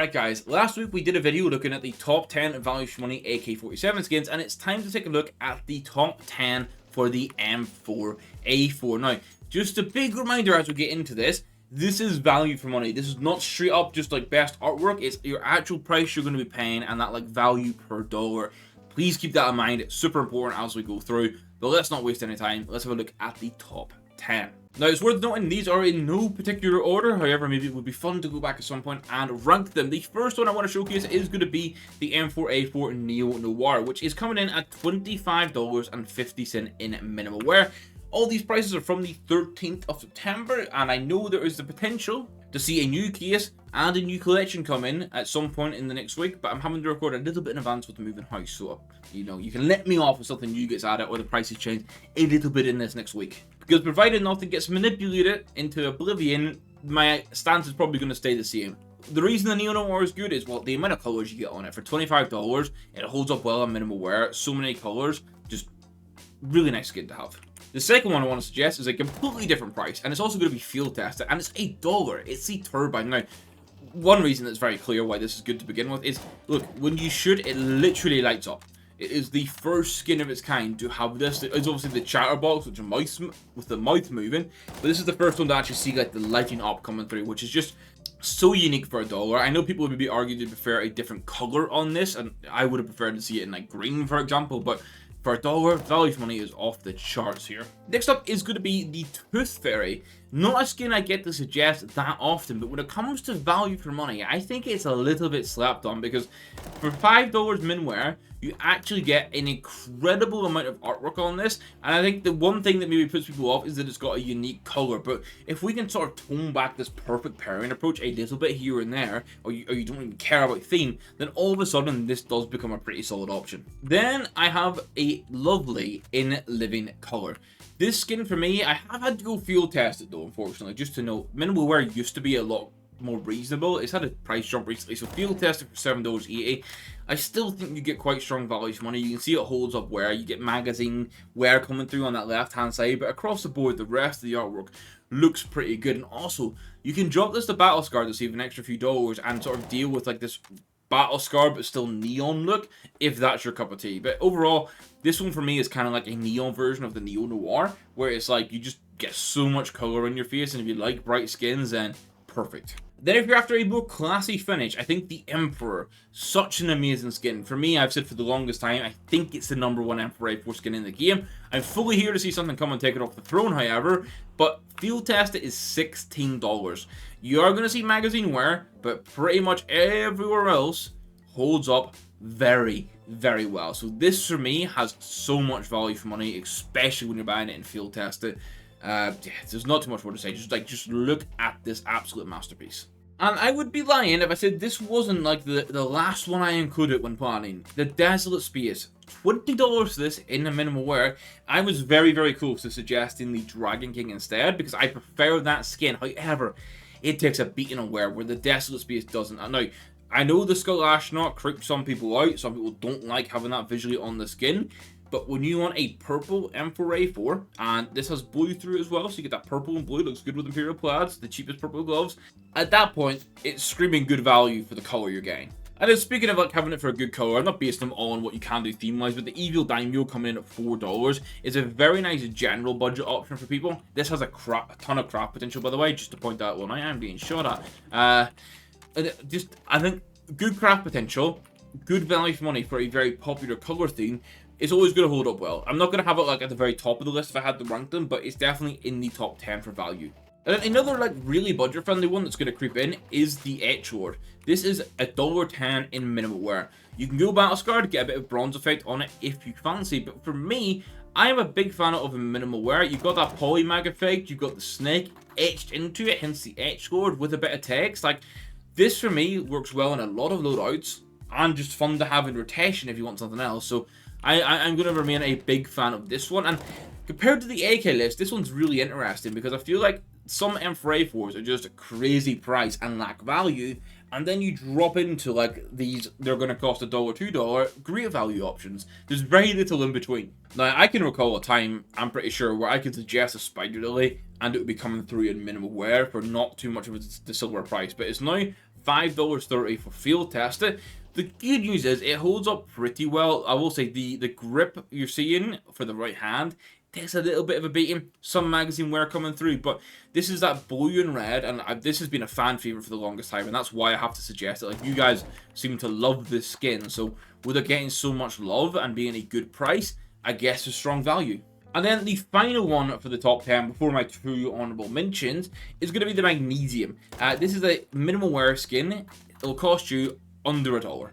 Alright guys, last week we did a video looking at the top 10 value for money AK-47 skins, and it's time to take a look at the top 10 for the M4A4. Now, just a big reminder as we get into this, this is value for money. This is not straight up just like best artwork, it's your actual price you're going to be paying and that like value per dollar. Please keep that in mind, it's super important as we go through, but let's not waste any time. Let's have a look at the top 10. Now, it's worth noting these are in no particular order, however, maybe it would be fun to go back at some point and rank them. The first one I want to showcase is going to be the M4A4 Neo Noir, which is coming in at $25.50 in minimal wear. All these prices are from the 13th of September, and I know there is the potential to see a new case and a new collection come in at some point in the next week, but I'm having to record a little bit in advance with the moving house, so, you know, you can let me off if something new gets added or the prices change a little bit in this next week. Because provided nothing gets manipulated into oblivion, my stance is probably going to stay the same. The reason the Neo Noir is good is, well, the amount of colours you get on it. For $25, it holds up well on minimal wear. So many colours, just really nice skin to have. The second one I want to suggest is a completely different price, and it's also going to be field tested, and it's $8. It's the Turbine. Now, one reason that's very clear why this is good to begin with is, look, when you shoot, it literally lights up. It is the first skin of its kind to have this. It's obviously the chatterbox, which is with the mouth moving, but this is the first one to actually see like the lighting up coming through, which is just so unique for $1. I know people would be arguing to prefer a different color on this, and I would have preferred to see it in like green, for example, but for $1, value for money is off the charts here. Next up is going to be the Tooth Fairy. Not a skin I get to suggest that often, but when it comes to value for money, I think it's a little bit slapped on, because for $5 min wear, you actually get an incredible amount of artwork on this, and I think the one thing that maybe puts people off is that it's got a unique color. But if we can sort of tone back this perfect pairing approach a little bit here and there, or you don't even care about theme, then all of a sudden this does become a pretty solid option. Then I have a lovely In Living color. This skin for me, I have had to go field test it though, unfortunately, just to know minimal wear used to be a lot more reasonable. It's had a price jump recently, so field tested for $7.80. I still think you get quite strong value for money. You can see it holds up wear. You get magazine wear coming through on that left hand side, but across the board the rest of the artwork looks pretty good. And also you can drop this to Battle Scar to save an extra few dollars and sort of deal with like this Battle Scar but still neon look if that's your cup of tea. But overall, this one for me is kind of like a neon version of the Neo Noir, where it's like you just get so much color in your face, and if you like bright skins, then perfect. Then if you're after a more classy finish, I think the Emperor, such an amazing skin. For me, I've said for the longest time, I think it's the #1 M4A4 skin in the game. I'm fully here to see something come and take it off the throne, however, but field test it is $16. You are going to see magazine wear, but pretty much everywhere else holds up very, very well. So this for me has so much value for money, especially when you're buying it and field test it. Yeah, there's not too much more to say. Just look at this absolute masterpiece. And I would be lying if I said this wasn't like the last one I included when planning. The Desolate Space. $20 for this in the minimal wear. I was very, very close to suggesting the Dragon King instead, because I prefer that skin. However, it takes a beating on wear where the Desolate Space doesn't. Now, I know the Skull Astronaut creeps some people out. Some people don't like having that visually on the skin. But when you want a purple M4A4, and this has blue through it as well, so you get that purple and blue, looks good with Imperial Plaids, the cheapest purple gloves. At that point, it's screaming good value for the color you're getting. And then speaking of like having it for a good color, I'm not basing them all on what you can do theme-wise, but the Evil Daimyo coming in at $4 is a very nice general budget option for people. This has a ton of craft potential, by the way, just to point out when I am being shot at. I think good craft potential, good value for money for a very popular color theme. It's always going to hold up well. I'm not going to have it like at the very top of the list if I had to rank them, but it's definitely in the top 10 for value. And then another like really budget friendly one that's going to creep in is the Edgelord. This is $1.10 in minimal wear. You can go Battle Scar to get a bit of bronze effect on it if you fancy, but for me, I am a big fan of a minimal wear. You've got that polymag effect, you've got the snake etched into it, hence the Edgelord with a bit of text. Like, this for me works well in a lot of loadouts and just fun to have in rotation if you want something else. So I'm going to remain a big fan of this one. And compared to the AK list, this one's really interesting because I feel like some M4A4s are just a crazy price and lack value. And then you drop into like these, they're going to cost $1, $2, great value options. There's very little in between. Now, I can recall a time, I'm pretty sure, where I could suggest a Spider Lily and it would be coming through in minimal wear for not too much of the silver price. But it's now $5.30 for field test. The good news is it holds up pretty well. I will say the grip you're seeing for the right hand takes a little bit of a beating. Some magazine wear coming through, but this is that blue and red, and this has been a fan favorite for the longest time, and that's why I have to suggest it. Like, you guys seem to love this skin, so with it getting so much love and being a good price, I guess a strong value. And then the final one for the top 10 before my 2 honorable mentions is going to be the magnesium. This is a minimal wear skin. It'll cost you under $1.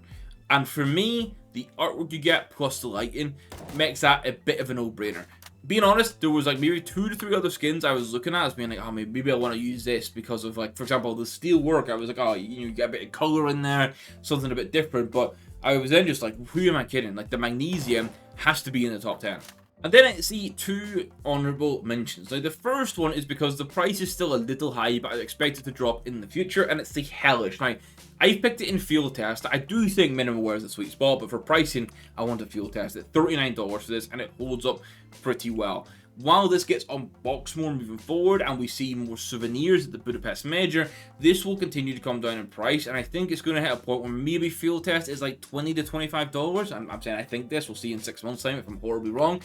And for me, the artwork you get plus the lighting makes that a bit of a no-brainer. Being honest, there was like maybe 2 to 3 other skins I was looking at as being like, oh, maybe I want to use this because of, like, for example, the steel work. I was like, oh, you get a bit of color in there, something a bit different. But I was then just like, who am I kidding? Like, the magnesium has to be in the top 10. And then I see 2 honorable mentions. Now, the first one is because the price is still a little high, but I expect it to drop in the future, and it's the Hellish. Now, I picked it in field test. I do think minimum wear is a sweet spot, but for pricing, I want to field test it. $39 for this, and it holds up pretty well. While this gets unboxed more moving forward and we see more souvenirs at the Budapest Major, this will continue to come down in price, and I think it's going to hit a point where maybe field test is like $20 to $25. I'm saying I think this. We'll see in 6 months' time if I'm horribly wrong.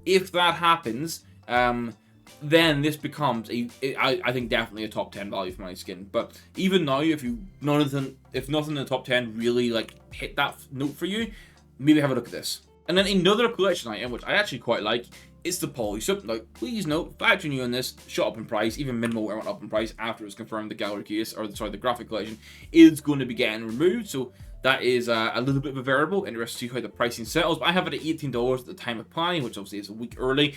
If that happens, then this becomes I think definitely a top 10 value for my skin. But even now, if nothing in the top 10 really like hit that note for you, maybe have a look at this. And then another collection item which I actually quite like is the Polysub. Now, please note, factory new on this shot up in price. Even minimal wear went up in price after it was confirmed the gallery case, or sorry, the graphic collection is going to be getting removed. So that is a little bit of a variable. Interested to see how the pricing settles. But I have it at $18 at the time of planning, which obviously is a week early.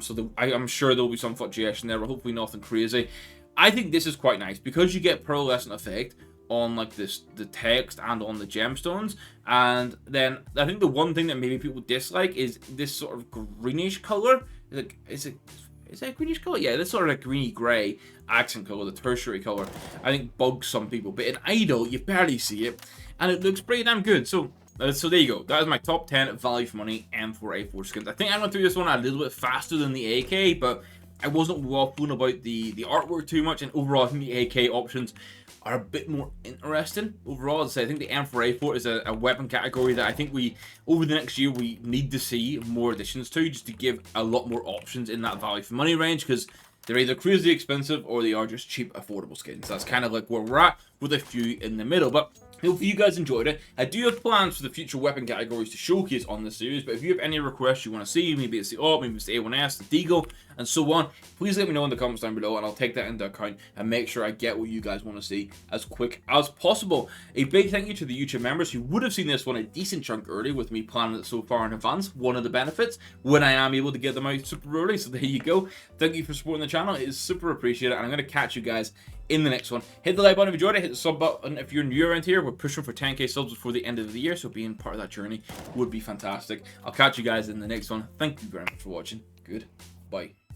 So I'm sure there will be some fluctuation there, but hopefully nothing crazy. I think this is quite nice because you get pearlescent effect on like the text and on the gemstones. And then I think the one thing that maybe people dislike is this sort of greenish color. Is it a greenish color? Yeah, this sort of like greeny gray accent color, the tertiary color, I think bugs some people. But in idle, you barely see it, and it looks pretty damn good. So there you go. That is my top 10 value for money M4A4 skins. I think I went through this one a little bit faster than the AK, but I wasn't waffling about the artwork too much, and overall I think the AK options are a bit more interesting. Overall, I think the M4A4 is a weapon category that I think over the next year, we need to see more additions to, just to give a lot more options in that value for money range, because they're either crazy expensive or they are just cheap, affordable skins. That's kind of like where we're at, with a few in the middle. But hopefully you guys enjoyed it. I do have plans for the future weapon categories to showcase on this series, but if you have any requests you want to see, maybe it's the AWP, maybe it's the A1S, the Deagle, and so on, please let me know in the comments down below, and I'll take that into account and make sure I get what you guys want to see as quick as possible. A big thank you to the YouTube members who would have seen this one a decent chunk early with me planning it so far in advance. One of the benefits when I am able to get them out super early, so there you go. Thank you for supporting the channel. It is super appreciated, and I'm going to catch you guys in the next one. Hit the like button if you enjoyed it. Hit the sub button if you're new around here. We're pushing for 10k subs before the end of the year, so being part of that journey would be fantastic. I'll catch you guys in the next one. Thank you very much for watching. Goodbye.